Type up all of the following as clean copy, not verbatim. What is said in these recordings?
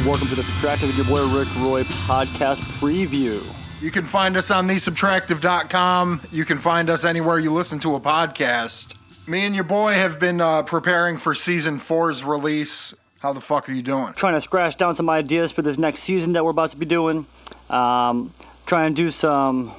Welcome to the Subtractive with your boy Rick Roy podcast preview. You can find us on thesubtractive.com. You can find us anywhere you listen to a podcast. Me and your boy have been preparing for season 4's release. How the fuck are you doing? Trying to scratch down some ideas for this next season that we're about to be doing. Trying to do some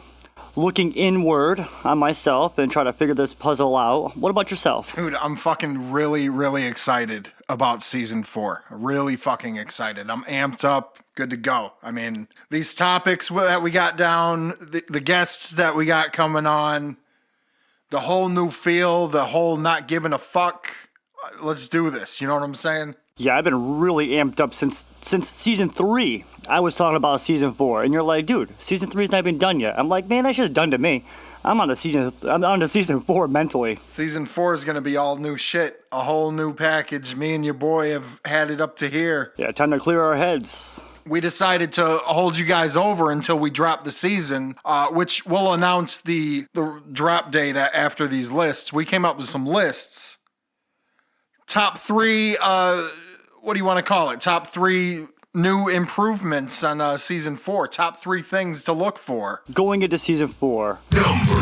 looking inward on myself and try to figure this puzzle out. What about yourself? Dude, I'm fucking really excited about season 4. Really fucking excited. I'm amped up, good to go. I mean, these topics that we got down, the guests that we got coming on, the whole new feel, the whole not giving a fuck. Let's do this. You know what I'm saying? Yeah, I've been really amped up since season 3. I was talking about season 4, and you're like, dude, season 3's not even done yet. I'm like, man, that's just done to me. I'm on to season 4 mentally. Season 4 is gonna be all new shit, a whole new package. Me and your boy have had it up to here. Yeah, time to clear our heads. We decided to hold you guys over until we drop the season, which we'll announce the drop date after these lists. We came up with some lists. Top 3, what do you want to call it? Top 3 new improvements on season 4. Top 3 things to look for. Going into season 4. Number 3.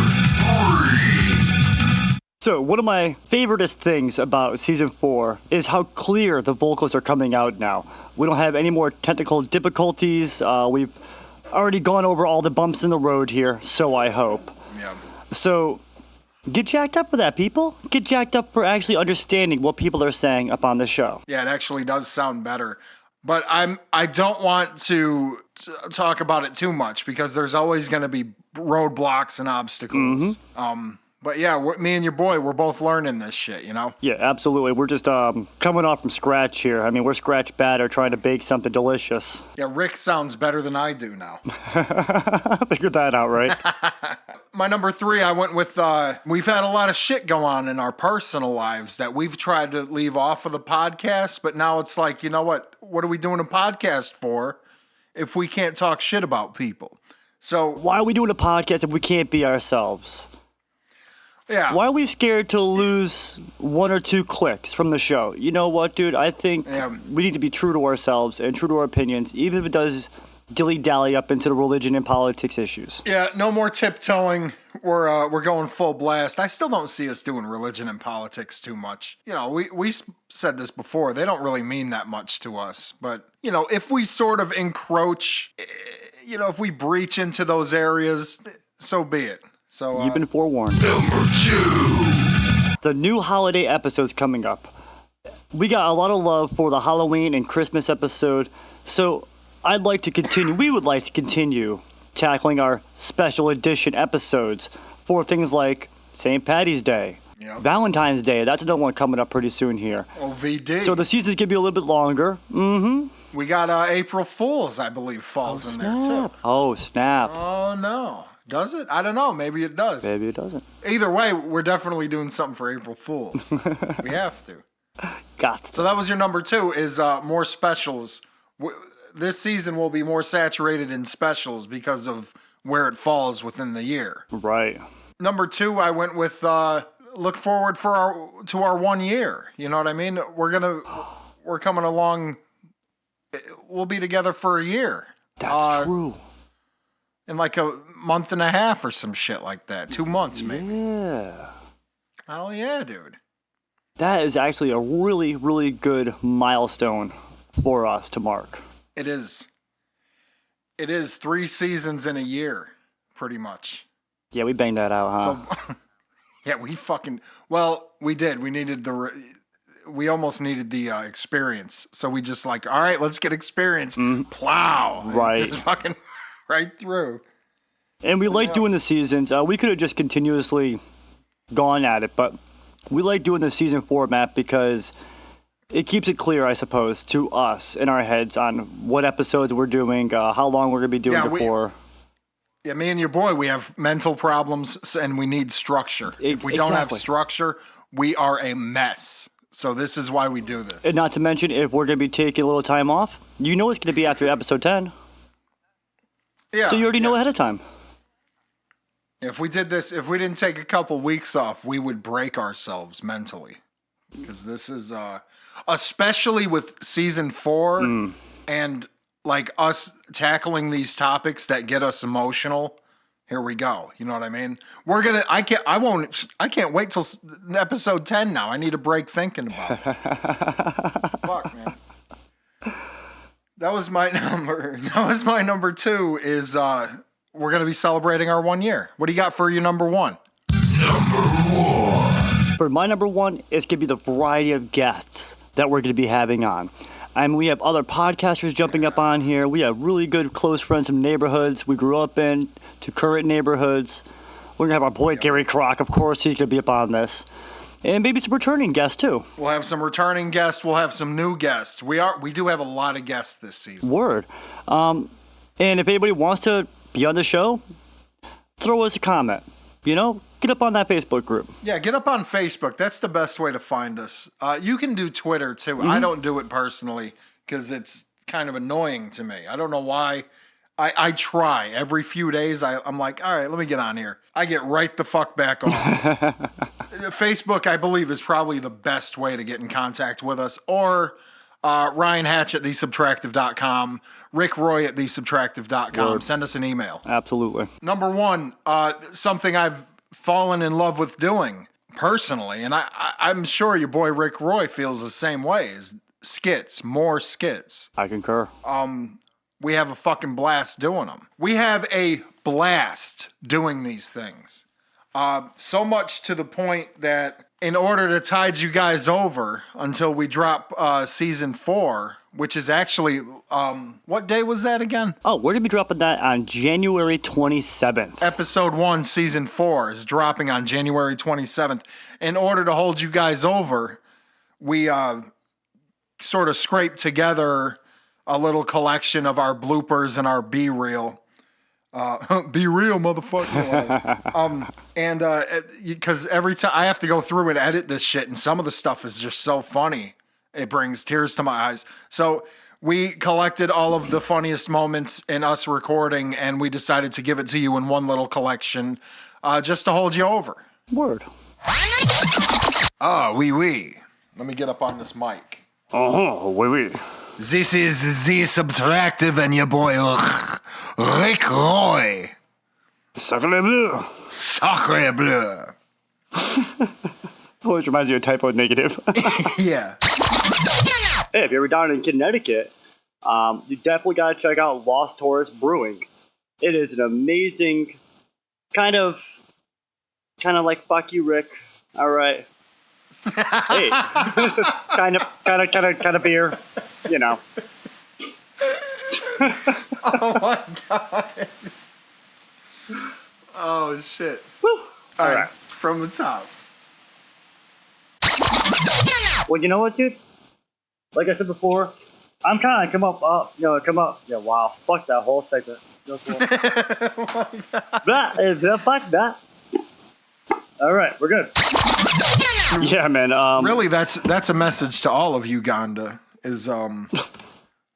So, one of my favoriteest things about season 4 is how clear the vocals are coming out now. We don't have any more technical difficulties. We've already gone over all the bumps in the road here, so I hope. Yeah. So, get jacked up for that, people. Get jacked up for actually understanding what people are saying up on the show. Yeah, it actually does sound better. But I don't want to talk about it too much because there's always going to be roadblocks and obstacles. But yeah, me and your boy, we're both learning this shit, you know? Yeah, absolutely. We're just coming off from scratch here. I mean, we're scratch batter trying to bake something delicious. Yeah, Rick sounds better than I do now. Figured that out, right? My number 3, I went with, we've had a lot of shit go on in our personal lives that we've tried to leave off of the podcast, but now it's like, you know what? What are we doing a podcast for if we can't talk shit about people? So why are we doing a podcast if we can't be ourselves? yeah. Why are we scared to lose 1 or 2 clicks from the show? You know what, dude? I think we need to be true to ourselves and true to our opinions, even if it does dilly-dally up into the religion and politics issues. Yeah, no more tiptoeing. We're going full blast. I still don't see us doing religion and politics too much. You know, we said this before. They don't really mean that much to us. But, you know, if we sort of encroach, you know, if we breach into those areas, so be it. So you've been forewarned. Number 2. The new holiday episode's coming up. We got a lot of love for the Halloween and Christmas episode, so we would like to continue tackling our special edition episodes for things like St. Patty's Day, Valentine's Day. That's another one coming up pretty soon here. OVD. So the season's going to be a little bit longer. Mm-hmm. We got April Fool's, I believe, falls in there, too. Oh, snap. Oh, no. Does it? I don't know. Maybe it does. Maybe it doesn't. Either way, we're definitely doing something for April Fool's. We have to. Got to. So that was your number 2, is more specials. This season will be more saturated in specials because of where it falls within the year. Right. Number 2, I went with look forward to our 1 year. You know what I mean? We're coming along. We'll be together for a year. That's true. In like a month and a half or some shit like that. 2 months, maybe. Yeah. Hell yeah, dude. That is actually a really, really good milestone for us to mark. It is. It is 3 seasons in a year, pretty much. Yeah, we banged that out, huh? So, yeah, we did. We almost needed the experience. So we just like, all right, let's get experience. Plow. Right. Just fucking right through. And we like doing the seasons. We could have just continuously gone at it, but we like doing the season format because it keeps it clear, I suppose, to us in our heads on what episodes we're doing, how long we're going to be doing it for. Yeah, me and your boy, we have mental problems and we need structure. If we don't have structure, we are a mess. So this is why we do this. And not to mention, if we're going to be taking a little time off, you know it's going to be after episode 10. Yeah. So you already know ahead of time. If we didn't take a couple weeks off, we would break ourselves mentally. Because this is, especially with season 4 and like us tackling these topics that get us emotional. Here we go. You know what I mean? I can't wait till episode 10 now. I need a break thinking about it. Fuck, man. That was my number 2 is we're going to be celebrating our 1 year. What do you got for your number 1? For my number 1, it's going to be the variety of guests that we're going to be having on. I mean, we have other podcasters jumping up on here. We have really good close friends from neighborhoods we grew up in to current neighborhoods. We're going to have our boy Gary Kroc, of course. He's going to be up on this. And maybe some returning guests, too. We'll have some returning guests. We'll have some new guests. We do have a lot of guests this season. Word. And if anybody wants to be on the show, throw us a comment. You know, get up on that Facebook group. Yeah, get up on Facebook. That's the best way to find us. You can do Twitter, too. Mm-hmm. I don't do it personally because it's kind of annoying to me. I don't know why. I try. Every few days, I'm like, all right, let me get on here. I get right the fuck back on. Facebook, I believe, is probably the best way to get in contact with us. Or Ryan Hatch at thesubtractive.com, Rick Roy at thesubtractive.com. Word. Send us an email. Absolutely. Number 1, something I've fallen in love with doing personally, and I'm sure your boy Rick Roy feels the same way, is skits, more skits. I concur. We have a fucking blast doing them. We have a blast doing these things. So much to the point that in order to tide you guys over until we drop season 4, which is actually, what day was that again? Oh, we're going to be dropping that on January 27th. Episode 1, season 4 is dropping on January 27th. In order to hold you guys over, we sort of scraped together a little collection of our bloopers and our B-reel. Be real, motherfucker. Because every time I have to go through and edit this shit, and some of the stuff is just so funny, it brings tears to my eyes. So we collected all of the funniest moments in us recording, and we decided to give it to you in one little collection, just to hold you over. Word. Oui. Let me get up on this mic. Oui. This is the Subtractive and your boy Rick Roy. Sacre bleu. Sacre bleu. Always reminds you of Typo Negative. Yeah. Hey, if you're ever down in Connecticut, you definitely got to check out Lost Taurus Brewing. It is an amazing kind of like fuck you, Rick. All right. Hey, kind of beer, you know. Oh my god. Oh shit. Woo. All right, from the top. Well, you know what, dude? Like I said before, I'm kind of come up. Yeah, wow. Fuck that whole segment. No cool. Oh my god. Fuck that. All right, we're good. Yeah, man. Really, that's a message to all of Uganda. Is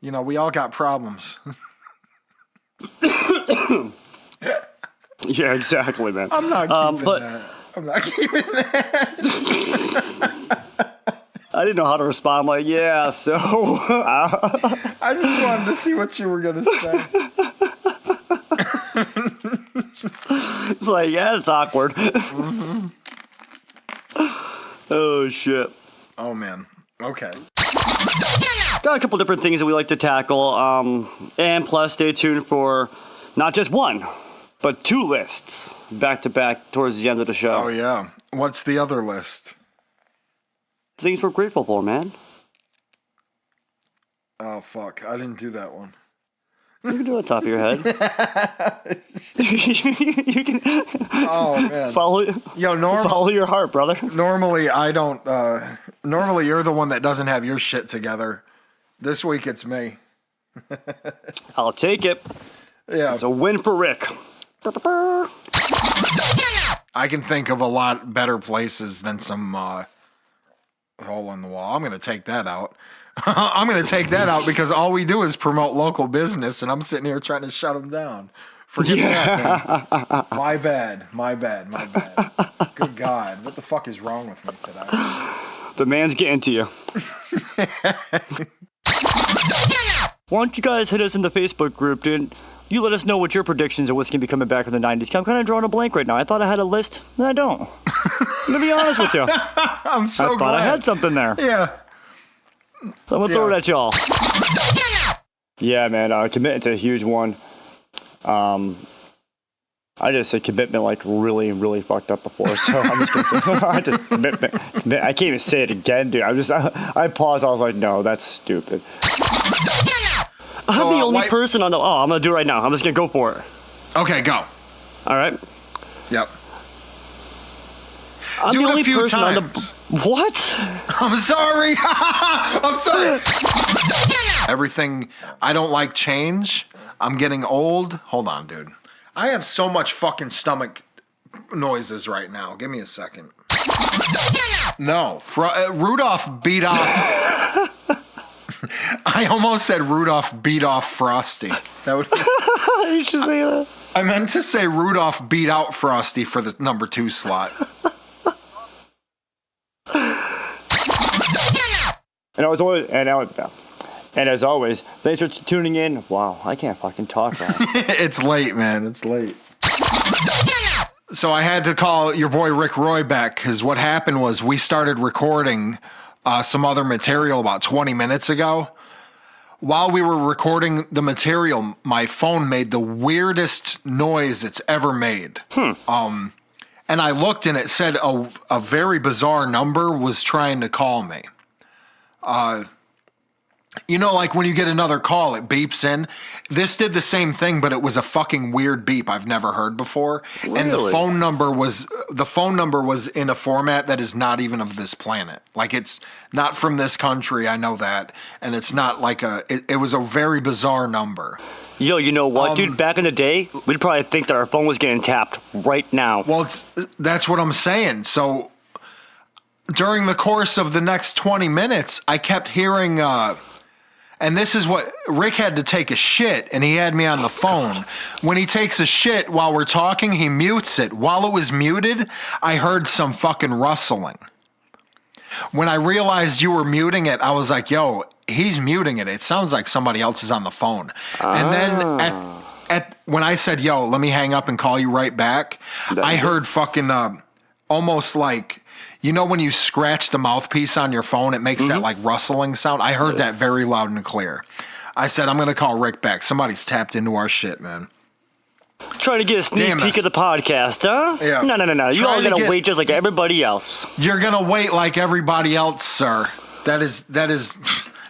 we all got problems. Yeah, exactly, man. I'm not keeping that. I'm not keeping that. I didn't know how to respond. I'm like, yeah, so. I just wanted to see what you were gonna say. It's like, yeah, it's awkward. Mm-hmm. Oh, shit. Oh, man. Okay. Got a couple different things that we like to tackle. And plus, stay tuned for not just one, but 2 lists back to back towards the end of the show. Oh, yeah. What's the other list? Things we're grateful for, man. Oh, fuck. I didn't do that one. You can do it top of your head. You can. Oh man! Follow your heart, brother. Normally, I don't. Normally, you're the one that doesn't have your shit together. This week, it's me. I'll take it. Yeah, it's a win for Rick. I can think of a lot better places than some hole in the wall. I'm going to take that out. I'm going to take that out because all we do is promote local business, and I'm sitting here trying to shut them down. Forget that, man. My bad. Good God. What the fuck is wrong with me today? The man's getting to you. why don't you guys hit us in the Facebook group, dude? You let us know what your predictions of what's going to be coming back in the 90s. I'm kind of drawing a blank right now. I thought I had a list, and I don't. I'm going to be honest with you. I'm so I thought glad. I had something there. Yeah. So I'm going to throw it at y'all. Yeah, man, commitment's a huge one. I just said commitment like really, really fucked up before, so I'm just going to say commitment. I can't even say it again, dude. I paused. I was like, no, that's stupid. I'm the only person on the... Oh, I'm going to do it right now. I'm just going to go for it. Okay, go. All right. Yep. I'm do the it only a few person times. on the... What? I'm sorry. I'm sorry. Everything... I don't like change. I'm getting old. Hold on, dude. I have so much fucking stomach noises right now. Give me a second. No. Rudolph beat off... I almost said Rudolph beat off Frosty. That would be... You should say that. I meant to say Rudolph beat out Frosty for the number 2 slot. And as always, thanks for tuning in. Wow, I can't fucking talk right. It's late, man. It's late. So I had to call your boy Rick Roy back because what happened was we started recording some other material about 20 minutes ago. While we were recording the material, my phone made the weirdest noise it's ever made. And I looked and it said a very bizarre number was trying to call me. You know, like when you get another call, it beeps in. This did the same thing, but it was a fucking weird beep I've never heard before. Really? And the phone number was in a format that is not even of this planet. Like it's not from this country, I know that. And it's not like it was a very bizarre number. Yo, you know what, dude? Back in the day, we'd probably think that our phone was getting tapped right now. Well, that's what I'm saying. So during the course of the next 20 minutes, I kept hearing... and this is what Rick had to take a shit, and he had me on the phone. When he takes a shit while we're talking, he mutes it. While it was muted, I heard some fucking rustling. When I realized you were muting it, I was like, yo, he's muting it. It sounds like somebody else is on the phone. And then when I said, yo, let me hang up and call you right back, I heard fucking almost like... You know when you scratch the mouthpiece on your phone, it makes that like rustling sound? I heard that very loud and clear. I said, I'm going to call Rick back. Somebody's tapped into our shit, man. Trying to get a sneak peek of the podcast, huh? Yeah. No. You all got to wait just like everybody else. You're going to wait like everybody else, sir. That is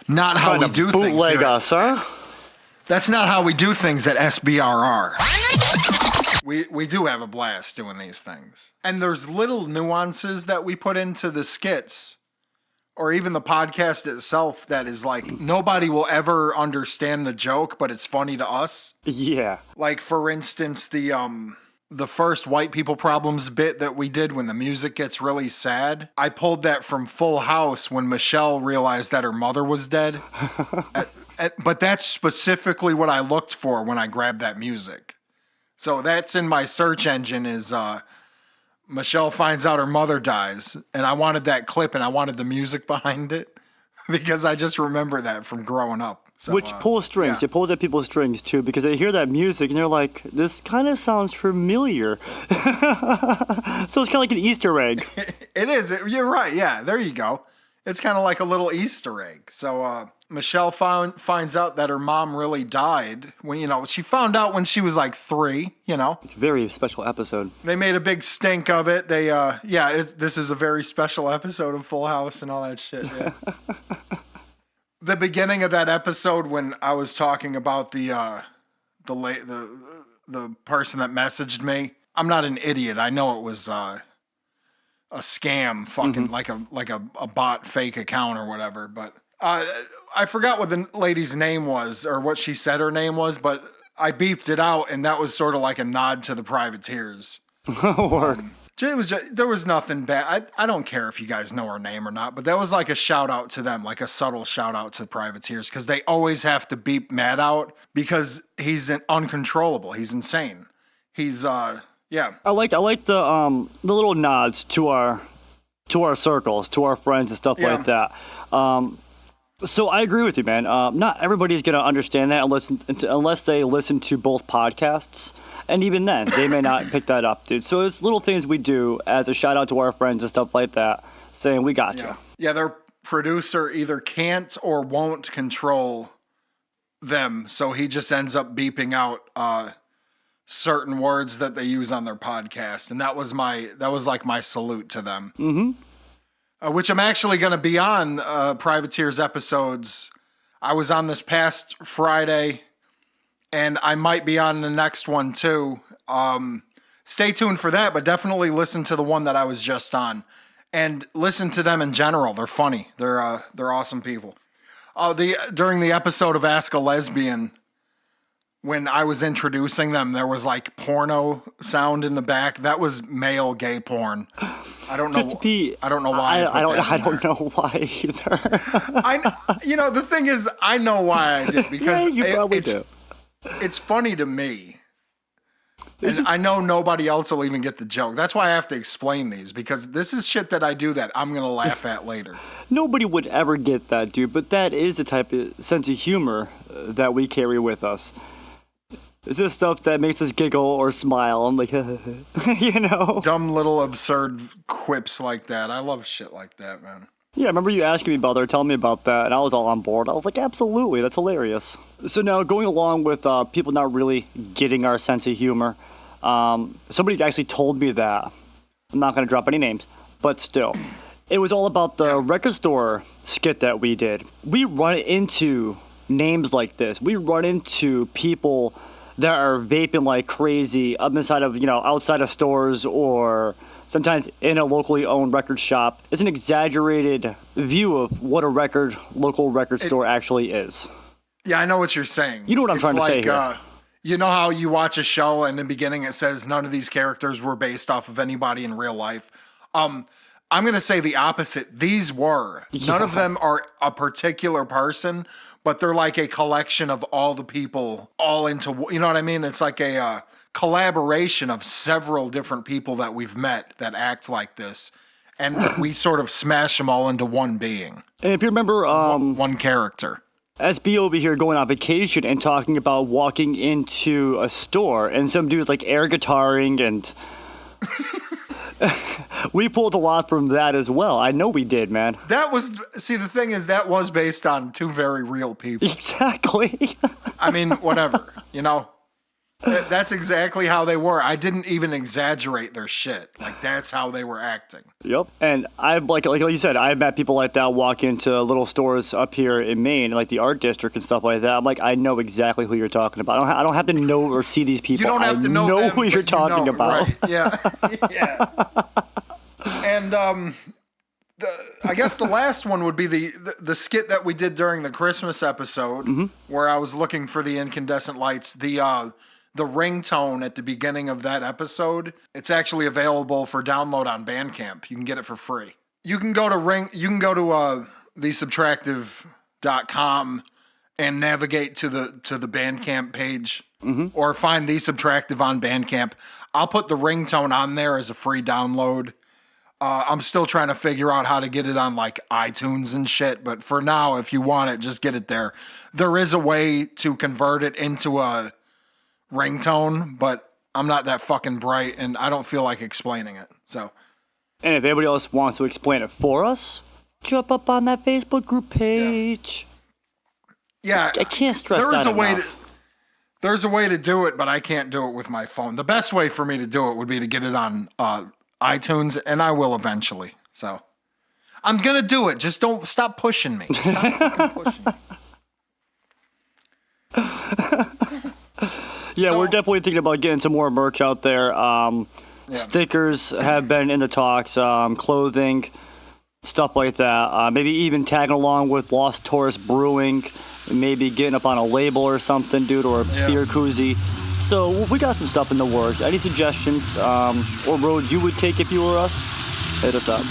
not how we do things bootleg here. us, huh? That's not how we do things at SBRR. We do have a blast doing these things. And there's little nuances that we put into the skits or even the podcast itself that is like nobody will ever understand the joke, but it's funny to us. Yeah. Like for instance, the first white people problems bit that we did when the music gets really sad. I pulled that from Full House when Michelle realized that her mother was dead. But that's specifically what I looked for when I grabbed that music. So that's in my search engine is Michelle finds out her mother dies. And I wanted that clip and I wanted the music behind it because I just remember that from growing up. So, which pulls strings. Yeah. It pulls at people's strings too because they hear that music and they're like, this kind of sounds familiar. So it's kind of like an Easter egg. It is. You're right. Yeah, there you go. It's kind of like a little Easter egg. So Michelle finds out that her mom really died when, she found out when she was like 3, It's a very special episode. They made a big stink of it. They, this is a very special episode of Full House and all that shit. Yeah. The beginning of that episode when I was talking about the person that messaged me, I'm not an idiot. I know it was a scam, fucking like a bot fake account or whatever. But I forgot what the lady's name was or what she said her name was, but I beeped it out, and that was sort of like a nod to the privateers. There was nothing bad. I don't care if you guys know her name or not, but that was like a shout out to them, like a subtle shout out to the privateers, because they always have to beep Matt out because he's uncontrollable. He's insane. He's yeah. I like the little nods to our circles, to our friends and stuff like that. So I agree with you, man. Not everybody's gonna understand that unless they listen to both podcasts, and even then, they may not pick that up, dude. So it's little things we do as a shout out to our friends and stuff like that, saying we got you. Yeah, their producer either can't or won't control them, so he just ends up beeping out certain words that they use on their podcast, and that was like my salute to them. Mm-hmm. Which I'm actually going to be on Privateers episodes. I was on this past Friday, and I might be on the next one too. Stay tuned for that, but definitely listen to the one that I was just on, and listen to them in general. They're funny. They're awesome people. During the episode of Ask a Lesbian, when I was introducing them, there was like porno sound in the back. That was male gay porn. I don't know. I don't know why. I don't know why either. The thing is, I know why I did, because yeah, you probably do. It's funny to me. And I know nobody else will even get the joke. That's why I have to explain these, because this is shit that I do that I'm going to laugh at later. Nobody would ever get that, dude, but that is the type of sense of humor that we carry with us. It's just stuff that makes us giggle or smile. I'm like, Dumb little absurd quips like that. I love shit like that, man. Yeah, I remember you asking me about that or telling me about that, and I was all on board. I was like, absolutely, that's hilarious. So now, going along with people not really getting our sense of humor, somebody actually told me that. I'm not going to drop any names, but still. It was all about the record store skit that we did. We run into names like this. We run into people that are vaping like crazy up inside of, outside of stores or sometimes in a locally owned record shop. It's an exaggerated view of what a local record store actually is. Yeah, I know what you're saying. You know what I'm trying to say here. You know how you watch a show and in the beginning it says none of these characters were based off of anybody in real life? I'm going to say the opposite. These were. Yes. None of them are a particular person, but they're like a collection of all the people all into, you know what I mean? It's like a collaboration of several different people that we've met that act like this. And we sort of smash them all into one being. And if you remember... one character. SB over here going on vacation and talking about walking into a store and some dude's like air guitaring and... We pulled a lot from that as well. I know we did, man. The thing is, that was based on two very real people. Exactly. I mean, whatever, That's exactly how they were. I didn't even exaggerate their shit. Like, that's how they were acting. Yep. And I've like you said, I've met people like that walk into little stores up here in Maine, like the art district and stuff like that. I'm like, I know exactly who you're talking about. I don't have to know or see these people. You don't have to know them, who you're talking about. Right. Yeah. Yeah. And I guess the last one would be the skit that we did during the Christmas episode, where I was looking for the incandescent lights. The ringtone at the beginning of that episode, it's actually available for download on Bandcamp. You can get it for free. You can go to thesubtractive.com and navigate to the Bandcamp page, or find The Subtractive on Bandcamp. I'll put the ringtone on there as a free download. I'm still trying to figure out how to get it on like iTunes and shit, but for now, if you want it, just get it there. There is a way to convert it into a ringtone, but I'm not that fucking bright and I don't feel like explaining it. So, and if anybody else wants to explain it for us, jump up on that Facebook group page. Yeah, I can't stress that enough. There's a way to do it, but I can't do it with my phone. The best way for me to do it would be to get it on iTunes, and I will eventually. So, I'm gonna do it. Just don't stop pushing me. Stop fucking pushing me. Yeah, we're definitely thinking about getting some more merch out there. Stickers have been in the talks, clothing, stuff like that. Maybe even tagging along with Lost Taurus Brewing, maybe getting up on a label or something, dude, or a beer koozie. So we got some stuff in the works. Any suggestions or roads you would take if you were us? Hit us up.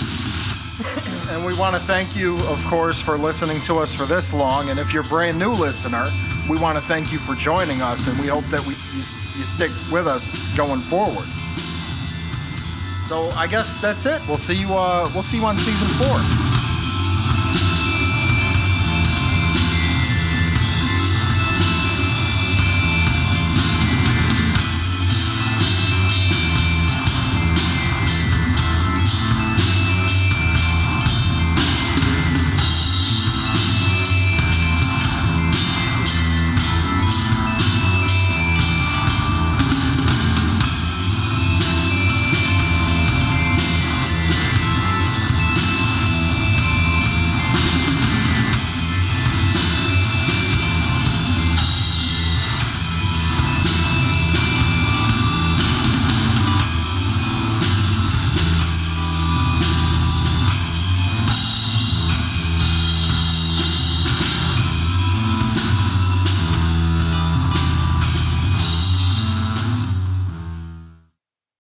And we want to thank you, of course, for listening to us for this long. And if you're a brand new listener, we want to thank you for joining us, and we hope that you stick with us going forward. So I guess that's it. We'll see you on season 4.